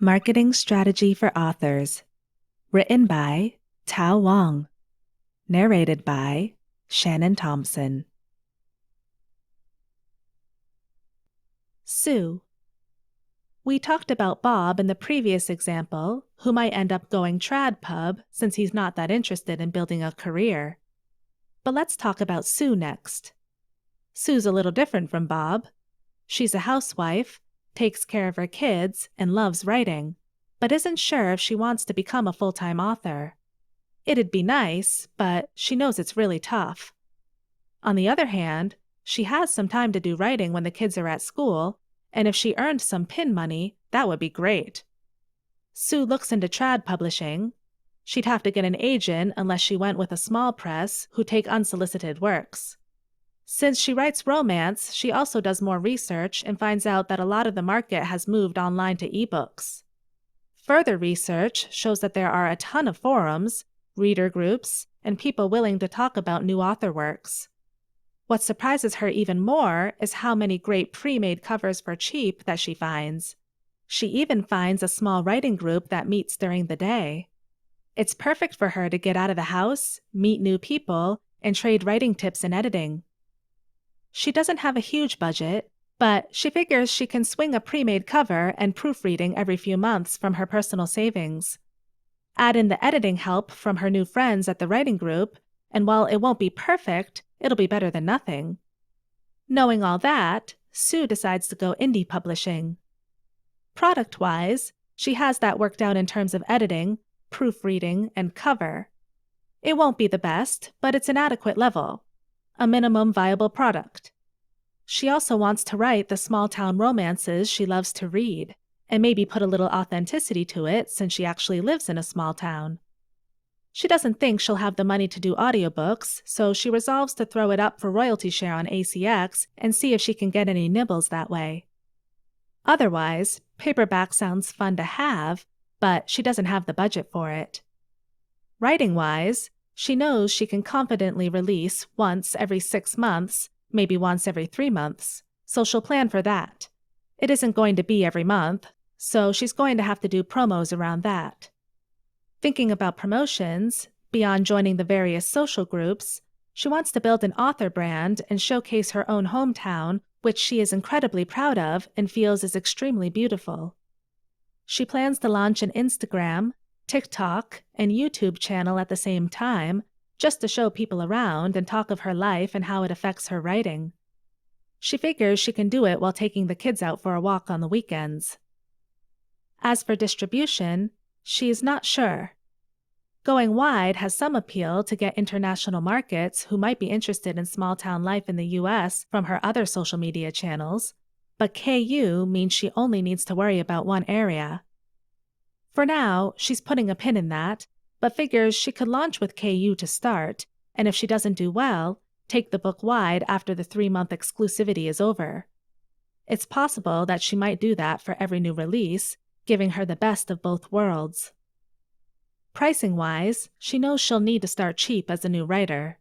Marketing Strategy for Authors. Written by Tao Wong. Narrated by Shannon Thompson. Sue. We talked about Bob in the previous example, who might end up going trad pub since he's not that interested in building a career. But let's talk about Sue next. Sue's a little different from Bob. She's a housewife, takes care of her kids, and loves writing, but isn't sure if she wants to become a full-time author. It'd be nice, but she knows it's really tough. On the other hand, she has some time to do writing when the kids are at school, and if she earned some pin money, that would be great. Sue looks into trad publishing. She'd have to get an agent unless she went with a small press who take unsolicited works. Since she writes romance, she also does more research and finds out that a lot of the market has moved online to ebooks. Further research shows that there are a ton of forums, reader groups, and people willing to talk about new author works. What surprises her even more is how many great pre-made covers for cheap that she finds. She even finds a small writing group that meets during the day. It's perfect for her to get out of the house, meet new people, and trade writing tips and editing. She doesn't have a huge budget, but she figures she can swing a pre-made cover and proofreading every few months from her personal savings. Add in the editing help from her new friends at the writing group, and while it won't be perfect, it'll be better than nothing. Knowing all that, Sue decides to go indie publishing. Product-wise, she has that worked out in terms of editing, proofreading, and cover. It won't be the best, but it's an adequate level. A minimum viable product. She also wants to write the small-town romances she loves to read, and maybe put a little authenticity to it since she actually lives in a small town. She doesn't think she'll have the money to do audiobooks, so she resolves to throw it up for royalty share on ACX and see if she can get any nibbles that way. Otherwise, paperback sounds fun to have, but she doesn't have the budget for it. Writing-wise, she knows she can confidently release once every 6 months, maybe once every 3 months, so she'll plan for that. It isn't going to be every month, so she's going to have to do promos around that. Thinking about promotions, beyond joining the various social groups, she wants to build an author brand and showcase her own hometown, which she is incredibly proud of and feels is extremely beautiful. She plans to launch an Instagram, TikTok, and YouTube channel at the same time, just to show people around and talk of her life and how it affects her writing. She figures she can do it while taking the kids out for a walk on the weekends. As for distribution, she is not sure. Going wide has some appeal to get international markets who might be interested in small-town life in the US from her other social media channels, but KU means she only needs to worry about one area. For now, she's putting a pin in that, but figures she could launch with KU to start, and if she doesn't do well, take the book wide after the 3-month exclusivity is over. It's possible that she might do that for every new release, giving her the best of both worlds. Pricing-wise, she knows she'll need to start cheap as a new writer.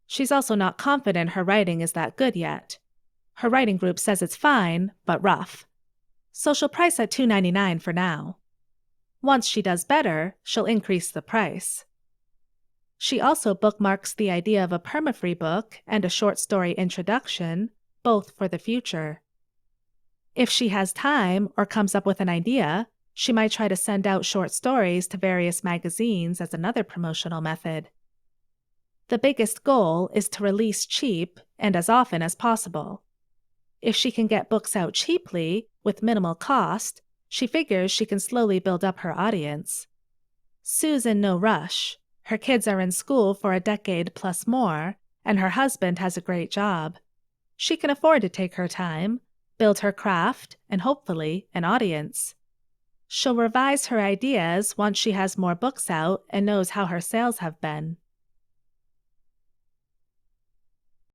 She's also not confident her writing is that good yet. Her writing group says it's fine, but rough. So she'll price at $2.99 for now. Once she does better, she'll increase the price. She also bookmarks the idea of a perma-free book and a short story introduction, both for the future. If she has time or comes up with an idea, she might try to send out short stories to various magazines as another promotional method. The biggest goal is to release cheap and as often as possible. If she can get books out cheaply, with minimal cost, she figures she can slowly build up her audience. Sue's in no rush. Her kids are in school for a decade plus more, and her husband has a great job. She can afford to take her time, build her craft, and hopefully an audience. She'll revise her ideas once she has more books out and knows how her sales have been.